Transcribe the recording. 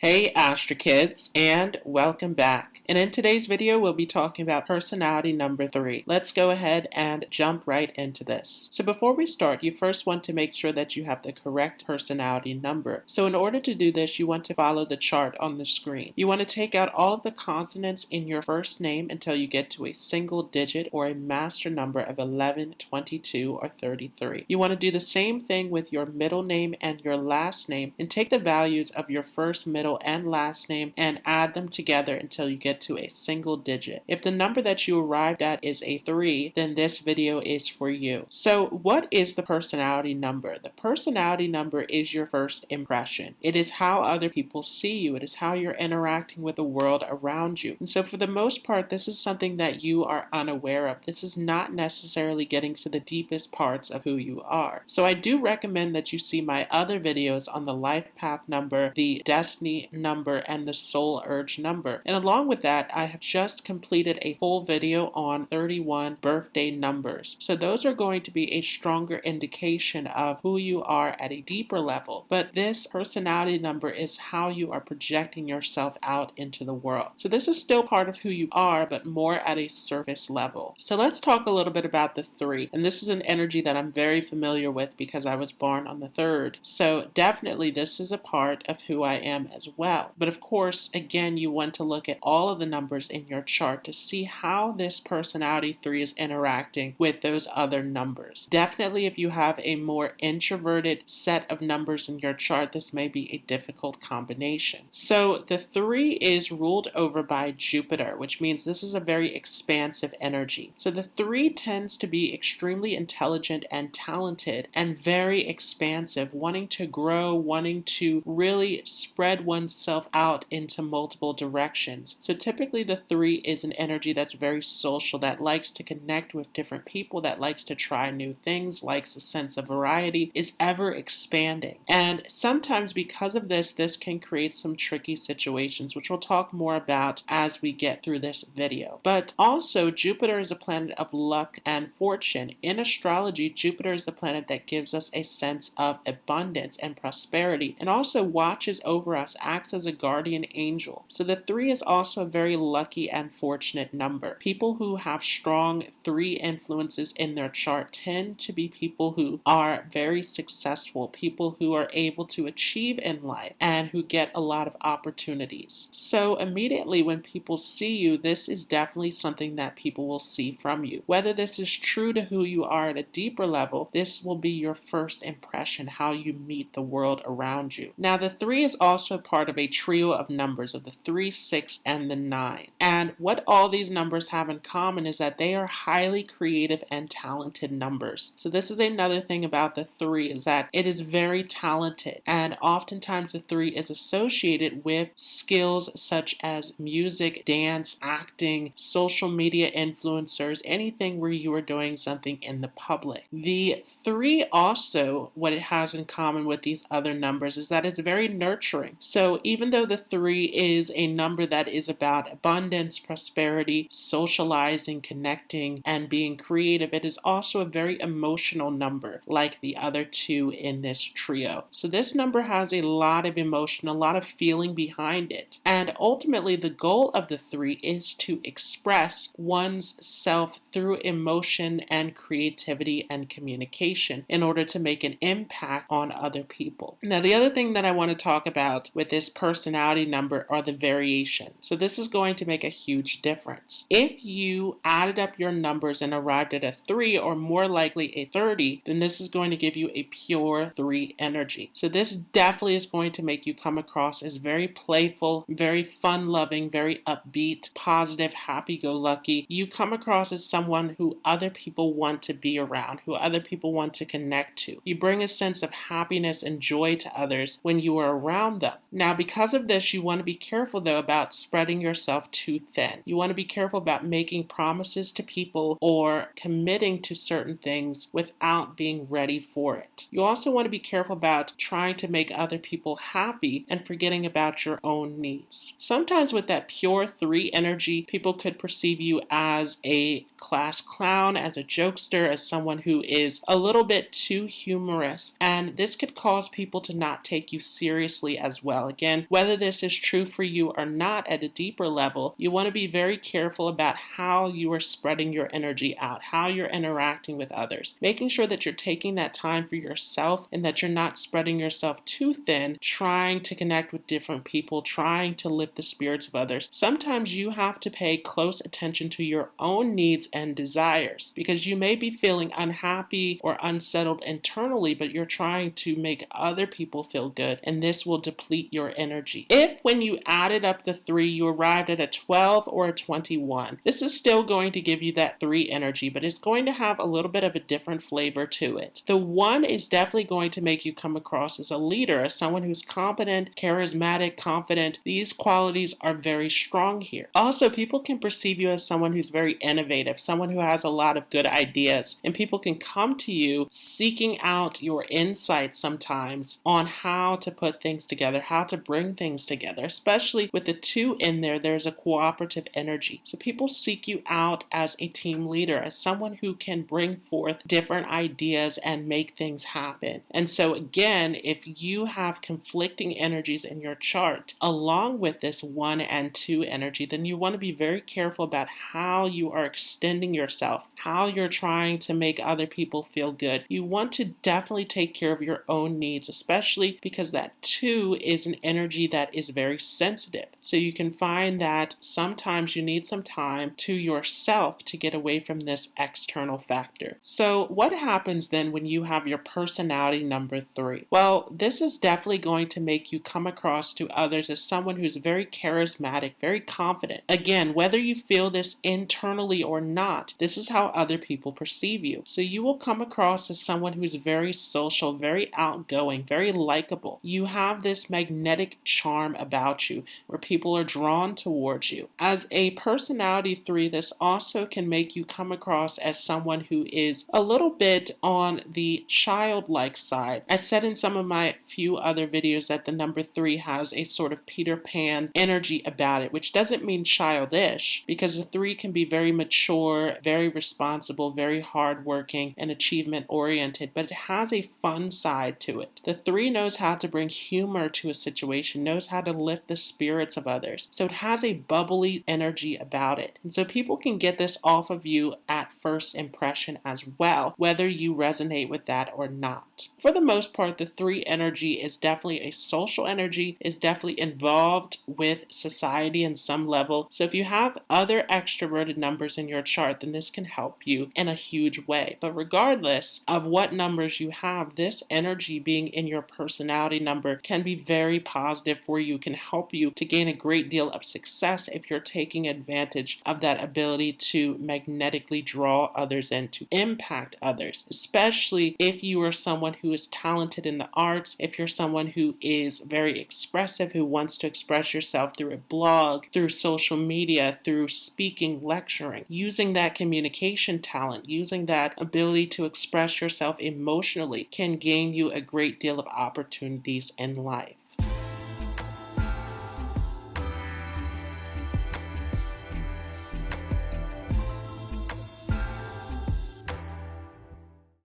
Hey Astro Kids, and welcome back. And in today's video, we'll be talking about personality number 3. Let's go ahead and jump right into this. So before we start, you first want to make sure that you have the correct personality number. So in order to do this, you want to follow the chart on the screen. You want to take out all of the consonants in your first name until you get to a single digit or a master number of 11, 22, or 33. You want to do the same thing with your middle name and your last name and take the values of your first, middle, and last name and add them together until you get to a single digit. If the number that you arrived at is a 3, then this video is for you. So what is the personality number? The personality number is your first impression. It is how other people see you. It is how you're interacting with the world around you. And so for the most part, this is something that you are unaware of. This is not necessarily getting to the deepest parts of who you are. So I do recommend that you see my other videos on the life path number, the destiny number, and the soul urge number. And along with that, I have just completed a full video on 31 birthday numbers. So those are going to be a stronger indication of who you are at a deeper level. But this personality number is how you are projecting yourself out into the world. So this is still part of who you are, but more at a surface level. So let's talk a little bit about the 3. And this is an energy that I'm very familiar with because I was born on the 3rd. So definitely this is a part of who I am as well. But of course, again, you want to look at all of the numbers in your chart to see how this personality 3 is interacting with those other numbers. Definitely, if you have a more introverted set of numbers in your chart, this may be a difficult combination. So the 3 is ruled over by Jupiter, which means this is a very expansive energy. So the 3 tends to be extremely intelligent and talented and very expansive, wanting to grow, wanting to really spread oneself out into multiple directions. So typically the 3 is an energy that's very social, that likes to connect with different people, that likes to try new things, likes a sense of variety, is ever expanding. And sometimes because of this can create some tricky situations, which we'll talk more about as we get through this video. But also, Jupiter is a planet of luck and fortune. In astrology, Jupiter is the planet that gives us a sense of abundance and prosperity, and also watches over us, acts as a guardian angel. So the 3 is also a very lucky and fortunate number. People who have strong 3 influences in their chart tend to be people who are very successful, people who are able to achieve in life and who get a lot of opportunities. So immediately when people see you, this is definitely something that people will see from you. Whether this is true to who you are at a deeper level, this will be your first impression, how you meet the world around you. Now the 3 is also part of a trio of numbers of the 3, 6, and the 9. And what all these numbers have in common is that they are highly creative and talented numbers. So this is another thing about the 3, is that it is very talented, and oftentimes the 3 is associated with skills such as music, dance, acting, social media influencers, anything where you are doing something in the public. The 3 also, what it has in common with these other numbers is that it's very nurturing. So even though the 3 is a number that is about abundance, prosperity, socializing, connecting, and being creative, it is also a very emotional number like the other 2 in this trio. So this number has a lot of emotion, a lot of feeling behind it. And ultimately the goal of the 3 is to express one's self through emotion and creativity and communication in order to make an impact on other people. Now the other thing that I want to talk about with this personality number are the variation. So this is going to make a huge difference. If you added up your numbers and arrived at a 3 or more likely a 30, then this is going to give you a pure 3 energy. So this definitely is going to make you come across as very playful, very fun-loving, very upbeat, positive, happy-go-lucky. You come across as someone who other people want to be around, who other people want to connect to. You bring a sense of happiness and joy to others when you are around them. Now, because of this, you want to be careful, though, about spreading yourself too thin. You want to be careful about making promises to people or committing to certain things without being ready for it. You also want to be careful about trying to make other people happy and forgetting about your own needs. Sometimes with that pure 3 energy, people could perceive you as a class clown, as a jokester, as someone who is a little bit too humorous, and this could cause people to not take you seriously as well. Again, whether this is true for you or not at a deeper level, you want to be very careful about how you are spreading your energy out, how you're interacting with others, making sure that you're taking that time for yourself and that you're not spreading yourself too thin, trying to connect with different people, trying to lift the spirits of others. Sometimes you have to pay close attention to your own needs and desires because you may be feeling unhappy or unsettled internally, but you're trying to make other people feel good, and this will deplete your energy. If when you added up the 3, you arrived at a 12 or a 21, this is still going to give you that 3 energy, but it's going to have a little bit of a different flavor to it. The 1 is definitely going to make you come across as a leader, as someone who's competent, charismatic, confident. These qualities are very strong here. Also, people can perceive you as someone who's very innovative, someone who has a lot of good ideas, and people can come to you seeking out your insights sometimes on how to put things together, how to bring things together. Especially with the 2 in there, there's a cooperative energy. So people seek you out as a team leader, as someone who can bring forth different ideas and make things happen. And so again, if you have conflicting energies in your chart, along with this 1 and 2 energy, then you want to be very careful about how you are extending yourself, how you're trying to make other people feel good. You want to definitely take care of your own needs, especially because that 2 is an energy that is very sensitive. So you can find that sometimes you need some time to yourself to get away from this external factor. So what happens then when you have your personality number 3? Well, this is definitely going to make you come across to others as someone who's very charismatic, very confident. Again, whether you feel this internally or not, this is how other people perceive you. So you will come across as someone who's very social, very outgoing, very likable. You have this magnetic charm about you where people are drawn towards you. As a personality 3, this also can make you come across as someone who is a little bit on the childlike side. I said in some of my few other videos that the number 3 has a sort of Peter Pan energy about it, which doesn't mean childish, because the 3 can be very mature, very responsible, very hardworking, and achievement oriented, but it has a fun side to it. The 3 knows how to bring humor to a situation, knows how to lift the spirits of others. So it has a bubbly energy about it. And so people can get this off of you at first impression as well, whether you resonate with that or not. For the most part, the 3 energy is definitely a social energy, is definitely involved with society in some level. So if you have other extroverted numbers in your chart, then this can help you in a huge way. But regardless of what numbers you have, this energy being in your personality number can be very positive for you, can help you to gain a great deal of success if you're taking advantage of that ability to magnetically draw others in, to impact others, especially if you are someone who is talented in the arts, if you're someone who is very expressive, who wants to express yourself through a blog, through social media, through speaking, lecturing, using that communication talent, using that ability to express yourself emotionally can gain you a great deal of opportunities in life.